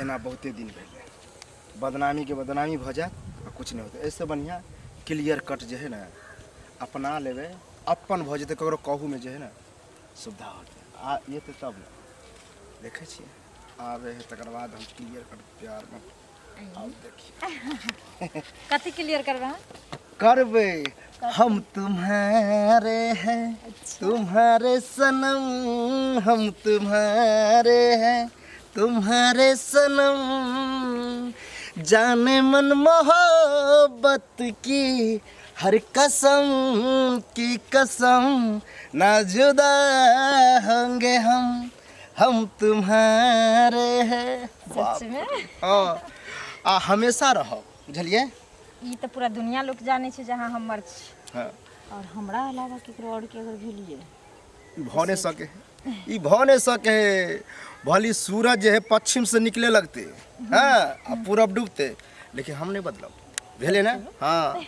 एना बहुते दिन पहले बदनामी के बदनामी भ जात और कुछ नहीं होता। ऐसे बढ़िया क्लियर कट जो है ना अपना लेवे अपन भ जते ककरो कहू में जो है ना सुविधा होते आ ये तो तब ना देखे छे आवे है तकर बाद हम क्लियर कट प्यार में अब देखिए कथी क्लियर करबा करबे हम तुम्हारे हैं। अच्छा। तुम्हारे सनम हम तुम्हारे हैं तुम्हारे सनम जाने मन मोहब्बत की हर कसम की कसम ना जुदा होंगे हम तुम्हारे हैं। सच में आ हमेशा रहो बुझलिए। ई तो पूरा दुनिया लोग जाने छे जहाँ हमर छी। हाँ। और हमरा अलावा केकरो और के अगर भेलिए भने सके ई भने सके भली सूरज जो है पश्चिम से निकले लगते हाँ आ पूरब डूबते लेकिन हम नहीं बदलब भेले ना। हाँ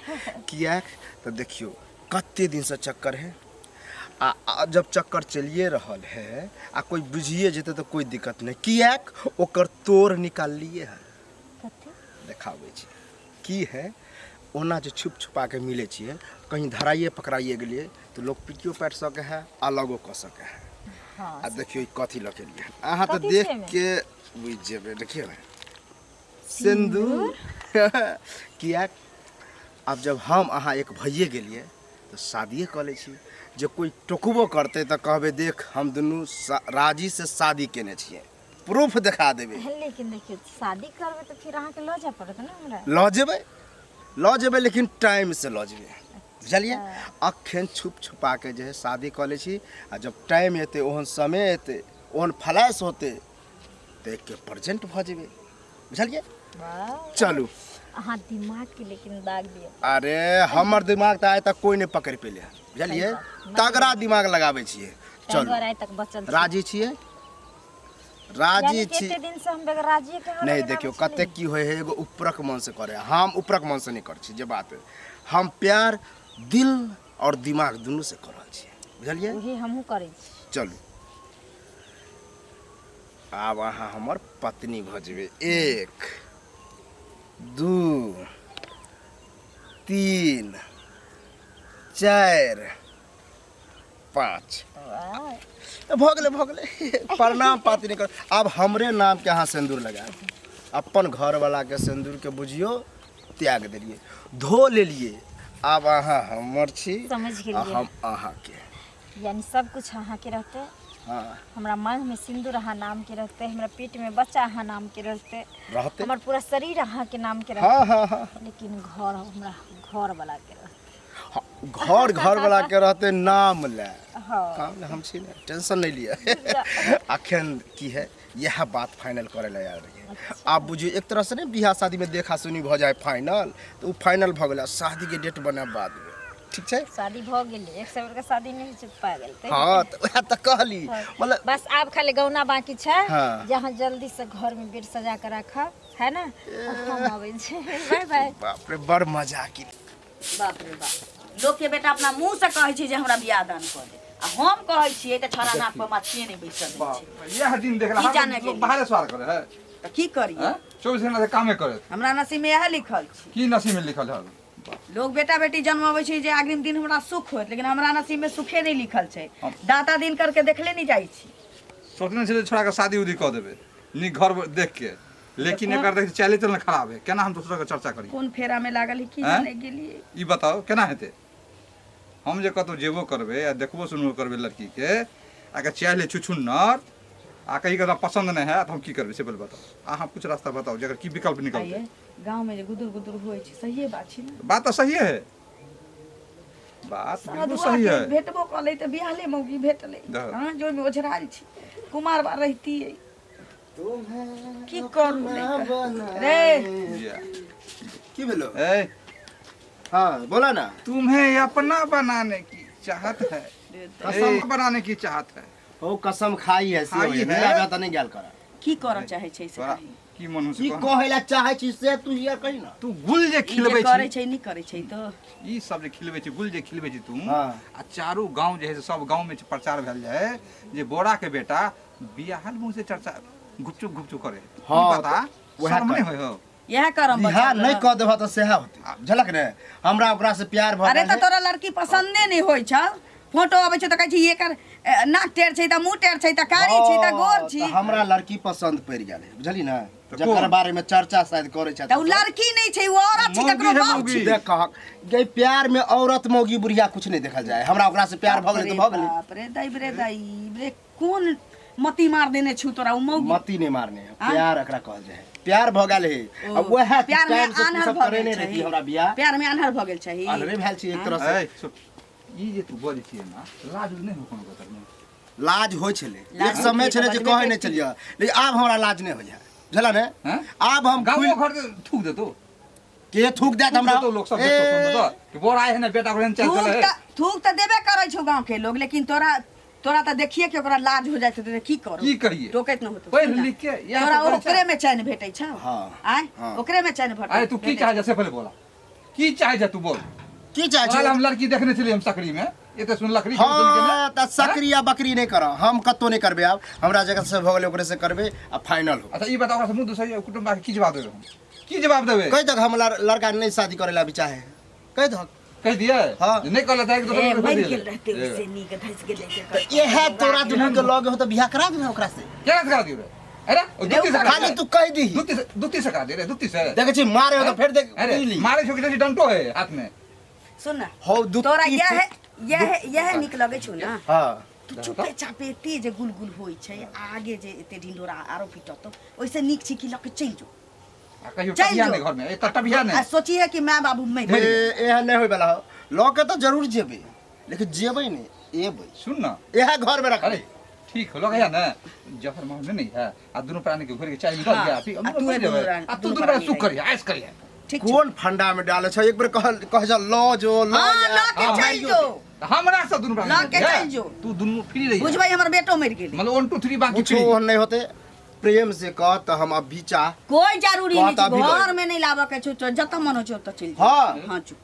किया तो देखियो कत्ते दिन से चक्कर है आ जब चक्कर चलिए रहल है आ कोई बुझिए जेते तो कोई दिक्कत नहीं किया ओकर तोड़ निकाल लिए है देखावे छी की है ओना जो छुप छुपा के मिले छिए कहीं धराइए पकड़ाइए गेलिए तो लोग पिटियो पैट सके है अलगो क सके है। हाँ, आ देखियो कथी लके लिए अहाँ तो देख के बुझ जेबे देखियो सिंदूर किया अब जब हम अहाँ एक भइए गेलिए तो शादिए क ले छी जो कोई टोकबो करते तो कहबे देख हम दुनू राजी से शादी केने छिए प्रूफ दिखा देबे। लेकिन देखियो शादी करबे तो फिर अहाँ के ल जा पड़त ना हमरा ल जेबे लेकिन टाइम से ल जेबे बुझलिए। अखन छुप छुपा के जो है शादी क ले छी आ जब टाइम एते ओहन समय एते ओहन फ्लैश होते देख के प्रेजेंट भ जेबे बुझलिए। चलू अहाँ दिमाग के लेकिन दाग दिए। अरे हमर दिमाग त आय तक कोई नहीं पकड़ पेले बुझलिए तगड़ा दिमाग लगावे छिए। चलू आय तक बचल राजी छिए राजी छी केते दिन से हम बेगर राजी के नहीं देखियो कते की होय है एगो उपरक मन से करे हम उपरक मन से नहीं कर छी जे बात है हम प्यार दिल और दिमाग दोनों से कर छी बुझलिए वही हमहू करे छी। चलू आब अहाँ हमर पत्नी भ जेबे 1 2 3 4 5 भगले प्रणाम पाती नहीं कर। अब हमरे नाम के अहाँ सिंदूर लगा अपन घर वाला के सिंदूर के बुझियो त्याग दिलिए धो ले लिए अब अहाँ हमर छी समझ गेलिए हम अहाँ के यानी सब कुछ अहाँ के रहते। हाँ हमरा मांग में सिंदूर अहाँ नाम के रहते हमरा पेट में बच्चा अहाँ नाम के रहते हमर पूरा शरीर अहाँ के नाम के रहते। हाँ हाँ हाँ लेकिन घर हमरा घर वाला के रहते घर वाला के रहते नाम ले हाँ काम हम छी ना टेंशन नहीं लिया अखन की है यह बात फाइनल करे ला यार आप बुझियो एक तरह से नहीं बियाह शादी में देखा सुनी भ जाए फाइनल तो उ फाइनल भ गेला शादी के डेट बने बाद में ठीक है शादी भ गेले एक सेवर के शादी नहीं चुप पा गेल हां तो वह त कहली मतलब बस आप खाली गौना बाकी छै हाँ। जहां जल्दी से घर में बेड सजा के रखा है ना हम आवे छै बाय बाय। बाप रे बड़ मजा की बाप रे बाप लोग के बेटा अपना मुंह से कहै छै जे हमरा बियाह दान कर दे आ हम कहै छियै त छोरा नाक पर माछिए नहीं बैसल छै। यह दिन देखला की जाने हम बाहर सवार करे है त की करिए 24 घंटा से कामे करे हमरा नसीब में यह लिखल छै की नसीब में लिखल है लोग बेटा बेटी जन्मावे छै जे अग्रिम दिन हमरा सुख होत लेकिन हमरा नसीब में सुखे नहीं लिखल छै दाता दिन करके देखले नहीं जाई छी सोचने छले छोरा के शादी उदी क देबे नी घर देख के लेकिन एकर देख चले चलना खराब है केना हम दूसरा के चर्चा करी कौन फेरा में लागल है की जाने गेलिए ई बताओ केना हेते हम जे कतो जेबो करबे या देखबो सुनबो करबे लड़की के आके चाहले छुछुन्नर आ कहीं का पसंद नहीं है तो हम की करबे से बोल बताओ अहाँ कुछ रास्ता बताओ जगर की विकल्प निकलते गांव में जे गुदुर गुदुर होय छै सही बात छै ना बात तो सही है बात बिल्कुल सही है भेटबो कले त बियाहले मौगी भेटले हां जो में ओझराल छी कुमार बा रहती है की करू रे की भेलो ए हाँ बोला ना तुम्हें अपना बनाने की चाहत है कसम बनाने की चाहत है ओ कसम खाई है से खाई है। लगा त नहीं गेल करा की करऽ चाहे छै से तोरा कही की मन की से कहेला चाहे छी से तू ये कही ना तू गुल जे ई जे खिलबै करे छी छै नहीं करे छै तो ई सब जे खिलबै छी गुल जे खिलबै छी तू हाँ। आ चारू गांव जे है से सब गांव में प्रचार भेल जाए जे बोरा के बेटा बियाहल मुंह से चर्चा गुपचुप करे हाँ, हाँ पता वह शर्म नहीं होय हो यह करम बच्चा बिहार नहीं कह देबा तो सेहा होते झलक ने हमरा ओकरा से प्यार भ अरे गेल तो तोरा लड़की पसंदे नहीं होई छ फोटो आबै छ त कहै छी एकर नाक टेढ़ छै त मुंह टेढ़ छै त कारी छै त गोर छी तो हमरा लड़की पसंद पड़ गेल बुझली ना जकर बारे में चर्चा शायद करे छ त उ लड़की नहीं छै उ औरत छै मौगी ककरो है, बाप मौगी। छै देख कह गई प्यार में औरत मौगी बुढ़िया कुछ नहीं देखल जाए हमरा ओकरा से प्यार भ गेल तो भ गेल बाप रे दाई रे कौन मती मार देने छु तोरा उ मौगी मती नहीं मारने प्यार एकरा कहल जाए प्यार भ गेल है अब वह प्यार में टाइम से आन्हर सब भ करे नहीं गेल रही छै हमरा बियाह प्यार में आन्हर भ गेल छै अलरे भेल छी एक तरह से ए सुन ई जे तू बोलै छियै ना लाज नहीं हो कोनो कतर में लाज होय छले लाज एक समय होय छले छै, जे बजबे कहे नहीं करती। चलिए लेकिन अब हमरा लाज नहीं होय झला ने हैं अब हम गाँव खुल घर के थूक दे तो के थूक देत हमरा तो लोग सब देखो सुन तो कि बोर आए है ना बेटा को चल चले थूक त देबे करै छौ गांव के लोग लेकिन तोरा त देखिए कि ओकरा लाज हो जाय त की करू की करिए टोकैत न होतो पढ़ लिख के या तोरा तो ओकरे में चैन भेटै छ हाँ, आय हाँ। ओकरे में चैन भेटै अरे तू की चाहे जैसे पहले बोला की चाहे जा तू बोल की चाहे कल छै हम लड़की देखने चली हम सकरी में ये तो सुन लकड़ी सुन के ना हाँ त सकरी या बकरी नहीं कर हम कतो नहीं करबे अब हमरा जगह से भ गेले ओकरे से करबे आ फाइनल हो अच्छा ये बताओ ओकरा से मुंह दूसरा कुटुंब के की जवाब देबे हम की जवाब देबे कई तक हम लड़का नहीं शादी करेला भी चाहे कई तक कह दिया हाँ। नहीं कहला था एक ए दूसरे मर को गेल रहते उससे नीक धस गेले के ये है तोरा दुनू के लगे हो तो बियाह करा दे ओकरा से क्या करा दियो रे अरे ओ दुत्ती से खाली तू कह दी दुत्ती से करा दे रे दुत्ती से देखे छी मारे हो तो फिर देख अरे उंगली। मारे छो कि डंटो है हाथ में सुन ना हो दुत्ती तोरा से- यह नीक लगे छौ ना हाँ तू चुपे चापे एते जे गुलगुल होई छै आगे जे एते ढिंडोरा आरो पिटत ओइसे नीक छी कि लके चल जो कहियो चल टबिया जो। नहीं घर में एक टबिया आ नहीं सोची है कि मैं बाबू मैं एहन नहीं होय वाला हो लके तो जरूर जेबे लेकिन जेबे नहीं एबे सुन ना यह घर में रख अरे ठीक हो लगा ना जफर माहौल में नहीं है आ दोनों प्राणी के घर के चाय निकल हाँ, गया फिर आ हम तू लोग है देबे दोनों प्राणी- आ तू दोनों दोनों प्राणी सुख है। करिए ऐस करिए ठीक छै कौन फंडा में डाले छ एक बार कह जा लो जो लो हां या। लके हाँ, चल जो हमरा से दोनों प्राणी लके चल जो तू दोनों फ्री रही बुझबै हमर बेटो मर गेल मतलब 1 2 3 बाकी कुछ फ्री नहीं होते प्रेम से कह तो हम अब भी चाह कोई जरूरी बात नहीं छै अभी घर लगे। में नहीं लाबा के छौ जत मन हो छौ त चल जो हाँ। हां चुप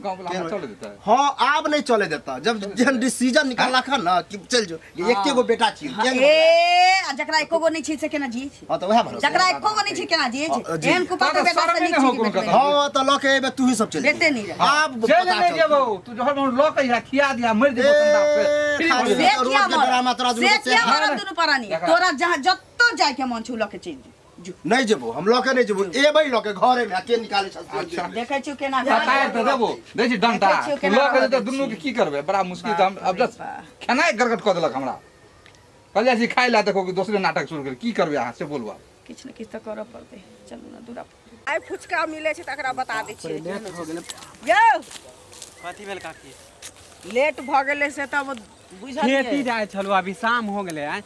गांव वाला हमें चल देता है हाँ अब नहीं चले देता जब जहन डिसीजन निकाला खा ना कि चल जो ये एके गो बेटा छी हाँ, ए आ जकरा एको गो नहीं छै से केना जी छै हां तो वह भरोसा जकरा एको गो नहीं छै केना जी हाँ, छै जी। एहन कुपा के तारा बेटा शरम से नहीं नहीं हो छै कोनो कि कथा। हाँ तो लके एबे तू ही सब चले देते नहीं रहे अब चल पता नहीं चल जेबो तू जो हम लोग कहिया खिया दिया मर जेबो तंदा से फ्री हो खाली से जेबो। रोज किया के ड्रामा तोरा से दुनू से किया हाँ। मरम दुनू परानी देखा। तोरा जहाँ जत्तो जाय के मन छौ लके चल जो नहीं जेबो हम लके नहीं जेबो एबे लके घरे में के निकाले छ अच्छा। देखै छियौ केना बताए तो देबो दे छी डंटा देखै छियौ केना लोग रह तो दै दुनू के छी। की करबे बड़ा मुश्किल से हम अब जस्ट खाना गरगट क देलक हमरा कहल जाइ छी खाइ ला देखो कि दूसरे नाटक शुरू कर की करबे अहाँ से बोलबा किछ न किछ त करऽ पड़तै चलू ना दूरा आइ फुचका मिलै छै तकरा बता दै छियै लेट हो गेले यौ कथी भेल काकी लेट भऽ गेलै से तब खेती बुझलियै जाय छलू अभी शाम हो गेलै आय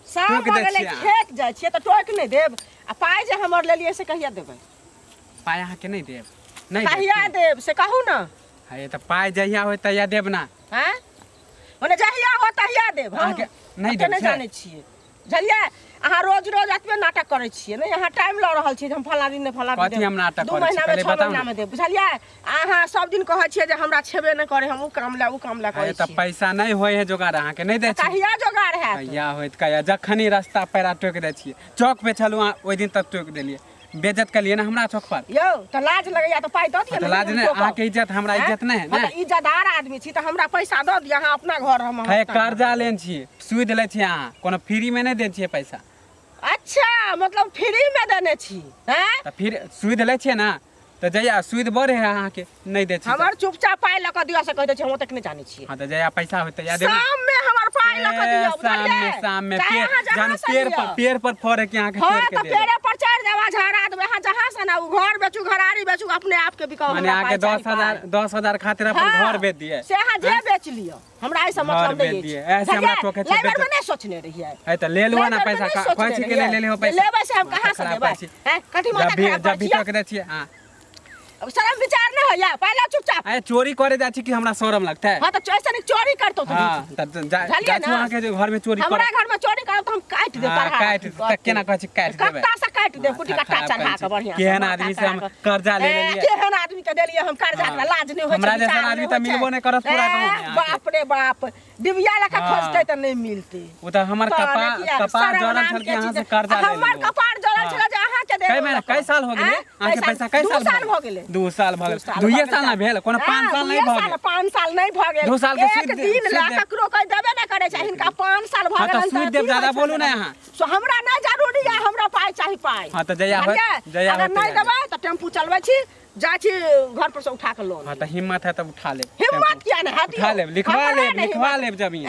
शाम टोक भऽ दै गेलै छियै। खेत जाइ छियै तऽ टोक नहि देब आ पाइ जे हमर लेलियै से कहिया देबै पाइ अहाँके नहीं देब नहीं कहिया देब से कहू ने हे तऽ पाइ जहिया होय तहिया देब ना हैं मने जहिया हो तहिया देब हम अहाँके नहीं ओते देब नहि से? जानै छियै बुझलियै अहाँ रोज रोज एतबे नाटक करै छियै ने अहाँ टाइम लऽ रहल छियै जे हम फलाँ दिन ने फलाँ दिन कथी देब। हम नाटक 2 करै छी? महीनामे पहिले 6 बताउ महीनामे देब बुझलियै अहाँ सब दिन कहै छियै जे हमरा छेबे नहि करे हम उ काम ला हे करै तऽ छियै पैसा नहीं होय है जोगाड़ अहाँके नहीं दै छी कहिया जोगाड़ हैत कहिया होइत कहिया जखनी रास्ता पैरा टोक दै छियै चौक पे छलू अहाँ ओहि दिन तक टोक देलियै बेइज्जत कलियै ना हमरा चौक पर यौ तऽ लाज लगैया तऽ पाइ दऽ दिअ तऽ ने, लाज हम नहि ठोकब। अहाँके इज्जत हमरा हैं? इज्जत नहीं है हाँ, ना तऽ इज्जतदार आदमी छी तऽ हमरा पैसा दऽ दिअ अहाँ अपना घर हम हे अपना कर्जा लेन छियै सूद लै छियै अहाँ कोनो फ्री में नहीं दै छियै पैसा घर। अच्छा मतलब फ्री में देने छी हैं तऽ फिर सूद लै छियै ना तऽ जहिया सूद बढ़े है अहाँके नहीं दै छियै हमर चुपचाप पाइ लऽ कऽ दिअ से कहि दै छी हम ओतेक नहि जानै छियै हाँ तो जया पैसा होते या देब शाम में हमर पाइ लऽ कऽ दिअ बुझलियै? शाम में चाहे अहाँ जहन जहाँ से लिअ। पेड़ पर फड़े के अहाँ के हाँ पेड़ तऽ के दे पेड़े पर चढ़ि जावा झड़ा देबै अहाँ जहाँ से ना उ घर बेचू घरारी बेचू अपने आप के बिकाऊ माने आके 10,000 खातिर अपन घर बेच दिए से अहाँ जे बेच लिअ हमरा ऐसा घर मतलब बेच नहीं दिए, है ऐसे हमरा टोके छै, लाइबर में बेचत। नहीं सोचने रहिए है तो ले लो ना लाइबर में पैसा नहीं खोज सोचने के ले रहिए। ले हो पैसा लेबै से हम कहाँ से खराब देबै छी। हैं कथी माथा जब भी खराब जब भी छियै? टोक दे छियै हां अब शर्म विचार नहीं हो या पहले चुपचाप अरे चोरी करे जाइ छी कि हमरा शरम लगता है। हाँ तो ऐसा नहीं चोरी करतो तुम हां त बुझलियै जाछु ना? अहाँ के जे घर में चोरी हमरा कर घर में चोरी करब तो हम काट देब तरहा काट त केना कहै छी काट देबै कत्ता से काट देब कुटी कट्टा चढ़ा के बढ़िया से केहन माथा आदमी से हम चढ़ा के। कर्जा ले लेलिए केहन आदमी के देलिए हम कर्जा हाँ। के लाज नहीं होय हमरा छै, जैसन विचार आदमी नहीं त होय मिलबो छै। नहीं करत पूरा गाँव में ए, अहाँके। बाप रे बाप डिबिया लखा हाँ। खोजते त नहीं मिलते वो त हमर कपार जड़ल छल कि अहाँ से कर्जा ले हमर लेलिए। कपार जड़ल छल जे अहाँ के देब कई महीना कई साल हो गेलै अहाँ के पैसा कई साल 2 साल भ गेलै 2 साल भ गेलै 2 साल ना भेल कोनो 5 साल नहीं भ गेल 5 साल नहीं भ गेल 2 साल के एक दिन ला ककरो कह देबे नहीं करे छै हिनका 5 साल भ हाँ गेल तो सूद देब ज्यादा बोलू ना अहाँ। सो हमरा नहीं जरूरी है हमरा पाई चाही पाई हाँ तो जया होत जया अगर होत नहीं देबै त टेम्पू चलबै छी जा छी घर पर से उठा के लोन हाँ तो हिम्मत है तब उठा ले हिम्मत किया नहीं है उठा लेब लिखवा लेब जमीन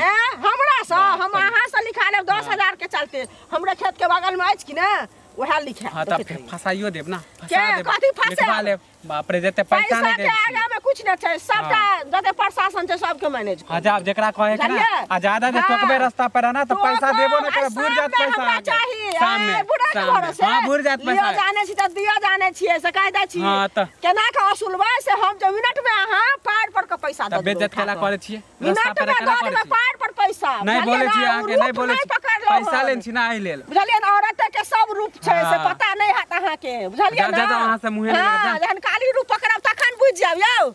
हमरा से हम अहाँ से लिखा लेब 10,000 के चलते हमरे खेत के बगल में अछि कि ना वह लिखे हाँ तब फसाइयो देब ना के फसा देब कथी फंसे लिखवा लेब बाप रे जते पैसा पैसा नहीं के देब आगे में कुछ नहीं छै सबटा जते प्रशासन छै सबके मैनेज हाँ जब जेकरा कहे के ना बुझलियै? आ ज्यादा जे हाँ। टोकबे रास्ता पर है ना तो पैसा देबो ना करे बुढ़ जात पैसा हमरा आगे। चाहिए शाम में हाँ बुढ़ जात लियो पैसा जाने छी त दियो जाने छियै से कह दै छी हाँ तो केना के असूलबै से हम जो मिनट में अहाँ पार पर के पैसा दे तब बेइज्जत केला करे छियै रास्ता मिनट पर में केला दौड़ करे में छियै पार पर पैसा नहीं बोले छी आगे नहीं बोले छी पैसा लेन छी ना आई लेल बुझलियै ना औरत के सब रूप छै से हाँ। पता नहीं है अहाँ के बुझलियै जा- ना जा- जा वहाँ से मुँहे नहीं लगा, जा। जहन काली रूप पकड़ब तखन बुझ जाब यौ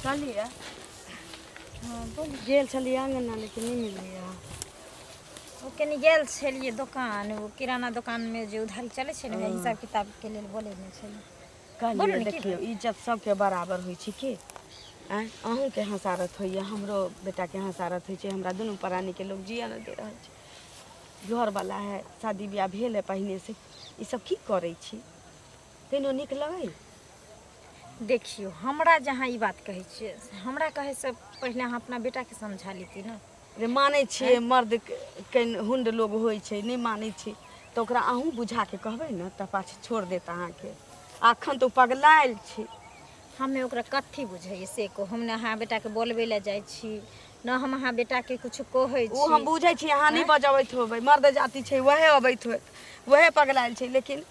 चलिए गेल छलिए आंगन लेकिन नहीं मिलिए वो कनी गेल छलिए दुकान वो किराना दुकान में जो उधारी चले छै ने हिसाब किताब के लेल बोले ने छलिए बोलू कहलिए ने, की देखियो इज्जत सबके बराबर होइ छै की अहूँ के हंसारत होइए हमरो बेटा के हंसारत होइ छै हमरा दुनू प्राणी के लोग जिया न दे रहल छै घर वाला है शादी ब्याह भेल है पहिने से ई सब की करै छी तैनो नीक लगै देखियो हमरा जहाँ ई बात कहै छियै हमरा कहे से पहले अहाँ अपना बेटा के समझा लीती ना रे मानै छियै मर्द के हुंड लोग होइ छै नहीं मानै छी तो ओकरा अहूँ बुझा के कहबै न त पाछे छोड़ देत अहाँके अखन तो पगलायल छी हमें ओकरा कथी बुझाइए से को हम अहाँ बेटा के बोलबे ले जाइ छी न हम अहाँ बेटा के कुछ कहै छी ओ हम बुझै छी अहाँ नहीं बजबैत होबै मर्द जाति छै वहे अबैत होत वहे पगलायल छै लेकिन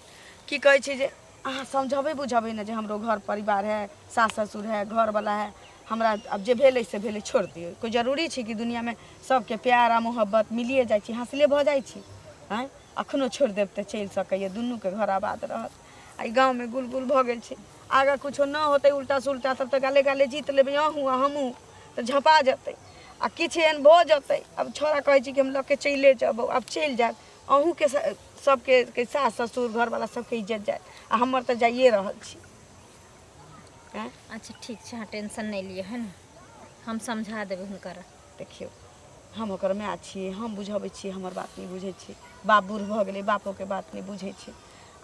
की कहै छै जे अहाँ समझबै बुझबै न जे हमरो घर परिवार है सास ससुर है घर वाला है हमरा अब जे भेलै से भेलै छोड़ दियौ कोई जरूरी छै कि दुनिया में सबके प्यार आ मोहब्बत मिलिए जाइ छै हंसले भऽ जाइ छी हैं अखनो छोड़ देब तऽ चलि सकैए दुनू के घर आबाद रहत आ ई गाँव में गुलगुल भऽ गेल छै आगा कुछो न होतै उल्टा सुल्टा तब तऽ गाले गाले जीत लेबै अहूँ आ हमहूँ तऽ झपा जेतै आ किछु एहन भऽ जेतै अब छोड़ा कहै छी कि हम लऽ के चलि जेबौ आब चलि जायत अहूँ के सबके सास ससुर घर वाला सबके इज्जत जायत आ हमर तऽ जाइए रहल छी हैं अच्छा ठीक छै अहाँ टेंशन नहीं लिए है ना हम समझा देबै हुनकर देखियो हम ओकर माय छियै हम बुझबै छियै हमर बात नहीं बुझै छी बाप बूढ़ भऽ गेलै बापोके बात नहीं बुझै छै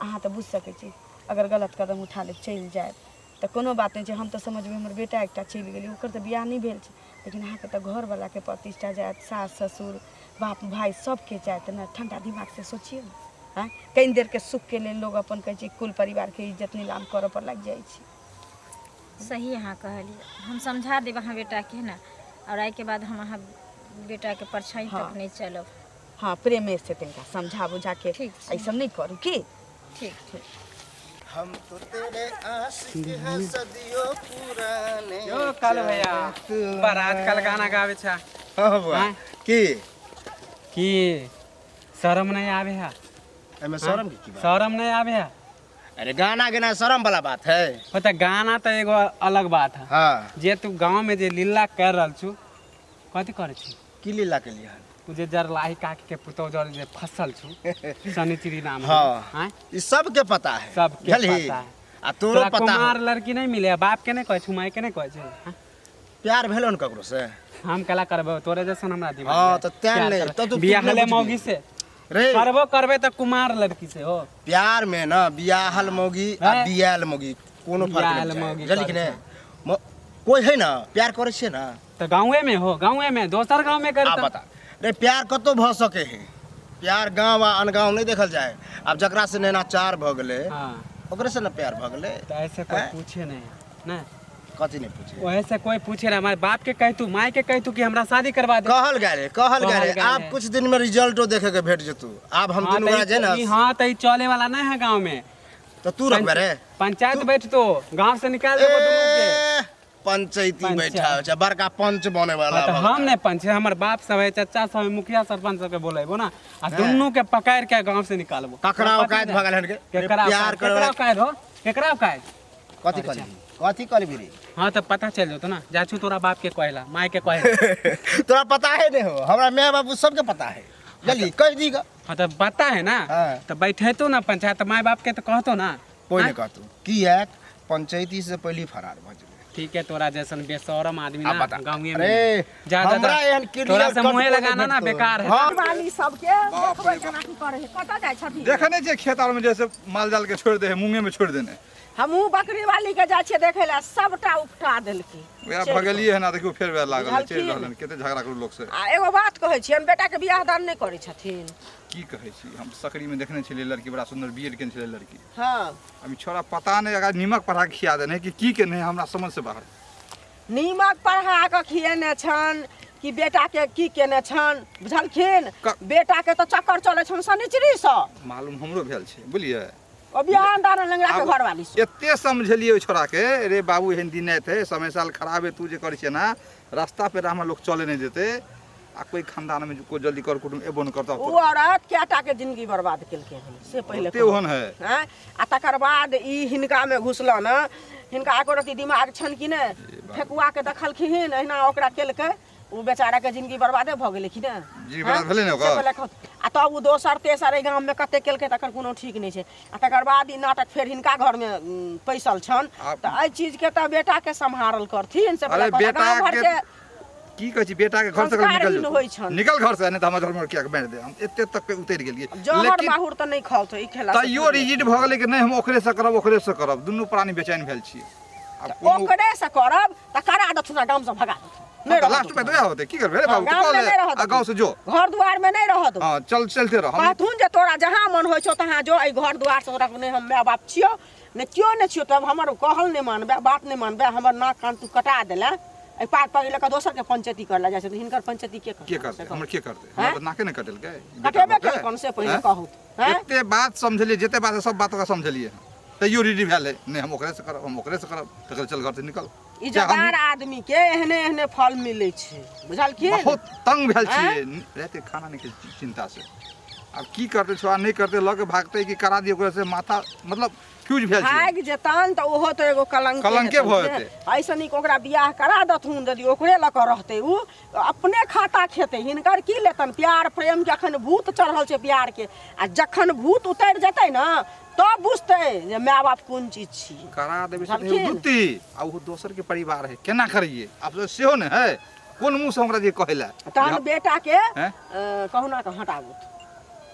अहाँ तऽ बुझि सकै छी अगर गलत कदम उठा ले चलि जायब तऽ कोनो बात नहीं छै हम तऽ समझबै हमर बेटा एकटा चलि गेलै ओकर तऽ बियाह नहीं भेल छै लेकिन अहाँके तऽ घरवलाके प्रतिष्ठा जायत सास ससुर बाप भाई सबके जायत ने ठंडा दिमाग से सोचिए ने हैं कई देर के सुख के लेल लोग अपन कहै छै कुल परिवार के इज्जत नीलाम करऽ पर लग जाइ छै सही अहाँ कहलिए हम समझा देब अहाँ बेटा के ना और आइ के बाद हम अहाँ बेटा के परछाई हाँ। तक नहीं चलब हाँ प्रेमे से तनिका समझा बुझा के ठीक छै। ऐसा नहीं करू की ठीक ठीक हम तो तेरे आशिक हैं सदियों पुराने यो काल भैया बारात कल गाना गावे छा हाँ बुआ हाँ। की शर्म नहीं आवे है एमे शर्म की बात शर्म नहीं आवे है अरे गाना गाना शर्म वाला बात है पता गाना तो एगो अलग बात है हाँ जे तू गांव में जे लीला कर रहल छु कथी करे छी की लीला के लिए तू जे जरलाही काकी के पुतौ जर जे फसल छु शनिचरी नाम हाँ। हैं ये सबके पता है सबके बुझली? पता है आ तोरो तोरा पता कुमार हो लड़की नहीं मिले बाप के नहीं कहै छु माई के नहीं कहै छै हैं? प्यार भेलो न ककरो से हम कला करबो तोरे जैसन हमरा दिमाग हाँ, में तो तें प्यार नहीं, करब। तो तू बियाह नहीं ले बुझबी। मौगी से रे करबो करबे तो कुमार लड़की से हो प्यार में ना बियाहल मौगी आ हैं? बियाहल मौगी कोनो फर्क बियाहल नहीं मौगी बुझाय बुझली कि करे नहीं कोई है ना प्यार करे छे ना तो गाँवे में हो गाँवे में दोसर गाँव में आप कर बता रे प्यार कतो भ सके है प्यार गाँव आ अनगाँव नहीं देखल जाए अब जकरा से नैना चार भ गेले हाँ ओकरे से ना प्यार भ गेले तो ऐसे कोई हैं? पूछे नहीं ना कथी नहीं पूछे वैसे कोई पूछे ना हमारे बाप के कह तू माई के कह तू कि हमरा शादी करवा दे कहल गए कहल गए गेले। आप कुछ दिन में रिजल्टो देखे के भेट जतू अब हम हाँ दुनू तो गोरा जे ना हाँ तो ई चले वाला नहीं है गाँव में तो तू रखबे रे पंचायत बैठतो गांव से निकाल देबो दोनों के ए, पंचायती बैठा है बड़का पंच बने वाला हाँ, तो हम नहीं पंच हमर बाप सब है चाचा सब है मुखिया सरपंच सब के बोलेबो ना आ दोनों के पकड़ के गांव से निकालबो ककरा औकात भगल हन के प्यार केकरा कर औकात हो केकरा औकात कथी करबी रे हाँ तो पता चल जातो ना जाछू तोरा बाप के कहला माय के कहला तोरा पता है नहीं हो हमरा माँ बाबू सबके पता है जल्दी कह दीगा हाँ तो पता है ना हाँ। तो बैठे तो ना पंचायत माय बाप के तो कहतो ना कोई नहीं कहतू की है पंचायती से पहले फरार भ जेबे ठीक है तोरा जैसन बेशरम आदमी अब ना बता। गाँव में अरे, ज्यादा हमरा एहन क्लियर तोरा से कट मुँहे बोले लगाना ना भेटतो। बेकार है हाँ। वाली सबके देखबै केना की करे है कतऽ जाइ छथिन देखे नहीं जे खेत आर में जैसे माल जाल के छोड़ दे है मुंगे में छोड़ देने हमहूँ बकरी वाली के जाइ छियै देखै लए सबटा उपटा देलकै वएह भगलिए है ना देखियो फेर वएह लागल है, चल बुझलखिन। रहलन केते झगड़ा करू लोग से आ एगो बात कहै छी हम बेटाके बियाह दान नहि करै छथिन की कहै छी हम सकरी में देखने छलिए लड़की बड़ा सुंदर बीएड केने छलिए लड़की हाँ अभी छोरा पता नहीं अगर नीमक पढ़ा के खिया देने कि केने है हमरा समझ से बाहर नीमक पढ़ा कऽ खिएने छन कि बेटाके की केने छन बुझलखिन क- बेटाके तऽ चक्कर चलै छन शनिचरीसँ मालूम हमरो भेल छै बुझलिए ओ बियाह दान लंगड़ाके आब घरवाली से एते समझलिए ओइ छोरा के रे बाबू एहन दिन थे समय साल खराब है तू जे करै छै ना रास्ता पे हमरा लोग चले नहीं देते आ कोई खानदान में कोई जल्दी कर कुटुम एबो नहीं करता ओ औरत कएटाके जिंदगी बर्बाद केलकै हन से पहिले ओते ओहन है हैं आ तकर बाद ई हिनकामे घुसलन हिनका एको रत्ती दिमाग छन कि नहि ठेकुआके देखलखिन अहिना ओकरा केलकै ओ बेचाराके जिंदगी बर्बादे भऽ गेलै कि ने जिंदगी बर्बाद भेलै ने ओकर? आ तब ओ दोसर तेसर एहि गाममे कते केलकै तकर कोनो ठीक नहि छै आ तकर बाद ई नाटक फेर हिनका घरमे पैसल छन आब- तऽ एहि चीजके तऽ बेटाके सम्हारल करथिन से अरे पहिले बेटा गाँव के घरके की कहै छी बेटा के घर से संस्कारहीन निकल होइ जो छन। निकल घर से नहीं तो हमर घर में किया के बैठ दे हम एते तक पे उतर गेलिए जहर लेकिन माहुर तऽ नहि खाउ तऽ ई खेला तैयो रिजिड भ गेलै कि नहीं हम ओकरे से करब दुनू प्राणी बेचैन भेल छियै आब कोनो ओकरे से करब तऽ करा देथुन आ गामसँ भगा देथुन नहि रहत लास्ट पे दया होते की करबे रे बाबू गाँव तू में कॉल नहीं रहत आ गांव से जो घर दुआर में नहीं रहत हां चलते रह हम कहथुन जे तोरा जहाँ मन होइ छौ तहाँ जो एहि घर दुआर से तोरा नहि हम माय बाप छियौ ने क्यों नहीं छियौ तब हमर कहल नहीं मानबे बात नहीं मानबे हमर नाक कान तू कटा देला एहि पार पगले के दोसर के पंचायती करला जाइ छै तऽ हिनकर पंचायती के करते हमर के करते हैं? हमर नाके ने कटल के कटेबे के कौन से पहले कहू हैं एते बात समझलिए जेते बात है, सब बात का समझलिए तैयो रेडी भेल है नहीं हम ओकरे से करब हम ओकरे से करब तकर चल घर से निकल इज्जतदार आदमी के एहने एहने फल मिलै छै बुझलखिन बहुत तंग भेल छियै रहते खाना नहीं के चिंता से अब की करते छोड़ा नहीं करते लग के भागते कि करा दिए ओकरा से माथा मतलब फ्यूज भेल छियै भाग जेतन तऽ ओहो तऽ एगो कलंके भऽ जेतै। ऐसे नीक ओकरा बियाह करा दथुन यदि ओकरे लऽ कऽ रहतै उ अपने खाता खेतै हिनकर की लेतन प्यार प्रेम के अखन भूत चढ़ल छै प्यार के आ जखन भूत उतर जेतै ना तब बुझतै जे माय बाप कोन चीज छियै करा देबे से बुझलखिन? दुत्ती आ वो दोसर के परिवार है केना करिए आप तो सेहो ने है कोन मुंह से हमरा जे कहेला तहन बेटा के हैं? कहुना के हटाबू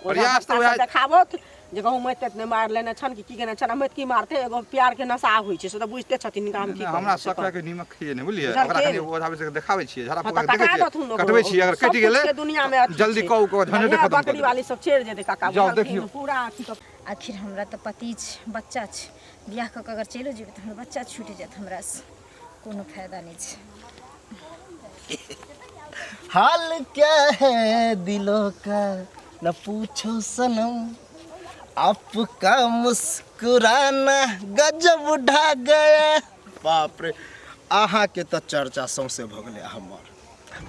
प्रयास तऽ वएह- देखाबत जे कहूँ मैत ने मार लेने छन कि केने छन मैत की मारते एगो प्यार के नशा होइ छै से तऽ बुझते छथिन हिनका हम की कहब हमरा से सकरा कहब। के नीमक खइए ने बुझलिए बुझलखिन? ओकरा खाली ओझाबे से देखाबै छियै झड़ा हाँ, फूका तऽ के कटा देखै दथुन छियै ओकरो। कटबै छियै अगर सब कटि गेलै कुछ के दुनिया में अथी जल्दी छै। कहू को झंझट बढ़िया खत्म कर बकरी वाली सब चढ़ जेतै काका जाओ बुझलखिन? देखियौ। पूरा अथी कऽ आखिर हमरा तऽ पति छै बच्चा छै बियाह कऽ के अगर चलियो जेबै तऽ हमर बच्चा छूटि जायत हमरासँ कोनो फायदा नहीं छै हाल क्या है दिलों का न पूछो सनम आपका मुस्कुराना गजब ढा गया बाप रे अहाँ के तो चर्चा सौंसे भ गेलै हमर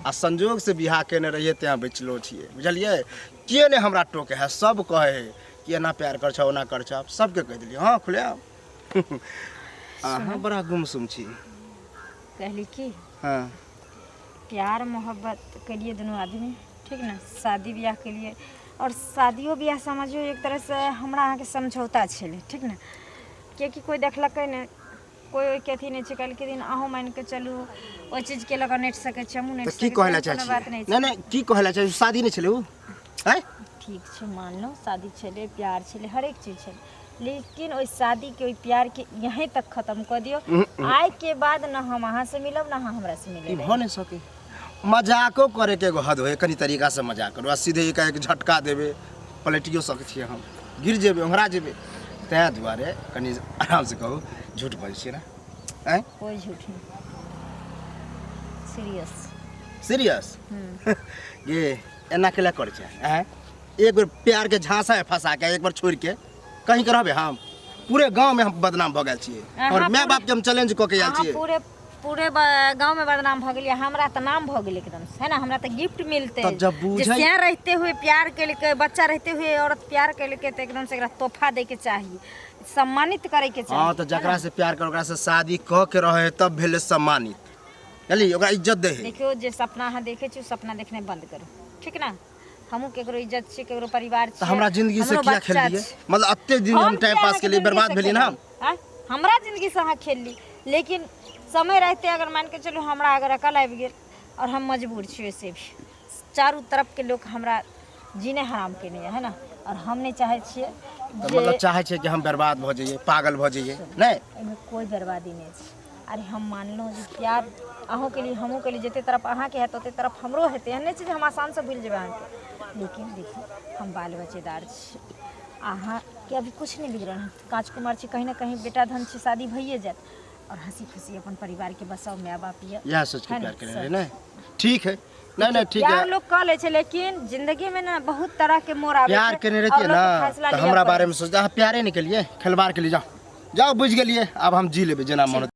आ संजोग से बियाह केने रहिए त्या बेचलो छियै बुझलिए के ने हमरा टोके है सब कहे है कि एना प्यार कर छौ ओना कर छौ सबके कह देलिए हाँ खुले अहाँ बड़ा गुमसुम छी कहली कि हाँ प्यार मोहब्बत के लिए दोनों आदमी ठीक ना शादी ब्याह के लिए और शादियो ब्याह समझियो एक तरह से हमरा अहाँ के समझौता छलै ठीक ना कियाकि कोई देखलकै ने कोई ओहि के अथी नहीं छै कल के दिन अहूँ मान के चलू ओहि चीज के लगा नेट सकै छै हमहूँ नेट तो की कहला चाहे बात नहीं नहीं नहीं की कहला चाहे शादी नहीं छलै उ हैं ठीक छै मान लो शादी छलै प्यार छलै हरेक चीज छलै लेकिन ओहि शादी के ओहि प्यार के यहीं तक खत्म कर दियो आइ के बाद न हम अहाँ से मिलब न अहाँ हमरा से ई मिलब भ नहीं सके मजाको करे के एगो हद होय कनी तरीका से मजाक करू आ सीधे एक झटका देबे पलटियो सकै छियै हम गिर जेबे ओंघरा जेबे तैं दुआरे कनी आराम से कहू झूठ बोलै छियै ना हैं कोई झूठ नहीं सीरियस सीरियस ये एना केला करै छै हैं एक बार प्यार के झांसा है फंसा के एक बार छोड़ के कहीं के रहबे हम पूरे गांव में हम बदनाम भऽ गेल छियै और अहाँ माय बाप के हम चैलेंज कऽ के आयल अहाँ छियै। पूरे पूरे गांव में बदनाम हो गेलिए, हमरा तो नाम हो गेल एकदम से, है ना। हमरा तो गिफ्ट मिलते तो जब बूझै- जे रहते हुए प्यार के लेके, बच्चा रहते हुए औरत प्यार के लेके, तो एकदम से एकरा तोहफा दे के चाहिए, सम्मानित करे के चाहिए। हाँ तो जकरा से प्यार कर ओकरा से शादी कऽ के रहे है तब भेले सम्मानित, चली ओकरा इज्जत दे है। देखियो जे सपना अहाँ देखे छी सपना देखने बंद करू, ठीक ना। हमहू केकरो इज्जत छी, केकरो परिवार छी। तो हमरा जिंदगी से हमरो क्या बच्चा खेल दिए, छी। मतलब अत्ते दिन हम टाइम पास के लिए बर्बाद भेली ना हम। हाँ? हमरा जिंदगी से अहाँ खेल ली, लेकिन समय रहते अगर मान के चलो हमरा अगर अकल आबि गेल और हम मजबूर छी वैसे भी, चारों तरफ के लोग हमरा जीने हराम के नहीं है ना। और हम नहीं चाहे छिए तो मतलब चाहे छे कि हम बर्बाद भऽ जाइए, पागल भऽ जाइए, नहीं एहिमे कोई बर्बादी नहीं है। अरे हम मान लो जे प्यार अहूँ के लिए हमहूँ के लिए जते तरफ अहाँ के है ओते तरफ हमरो हेतै, एहन नहीं छै जे हम आसान से भूल जेबै अहाँ के। लेकिन देखिए हम बाल बच्चेदार छी, अहाँ के अभी कुछ नहीं बिगड़ल है, कांच कुमार छी, कहीं ना कहीं बेटा धन छी, शादी भइए जात और हंसी खुशी अपन परिवार के बसाओ, माय बाप ये यह सोच के है प्यार ना, करे सच। रहे, नहीं ठीक है, नहीं ठीक प्यार है। लोग कह ले छै, लेकिन जिंदगी में ना बहुत तरह के मोड़ आवे प्यार छै, करने और रहती है लोग के ना फैसला तो लिया हमरा पड़े बारे में सोचता है, प्यारे नहीं के लिए खिलवाड़ के लिए जाओ जाओ बुझ गेलिए, अब हम जी लेबे जेना मन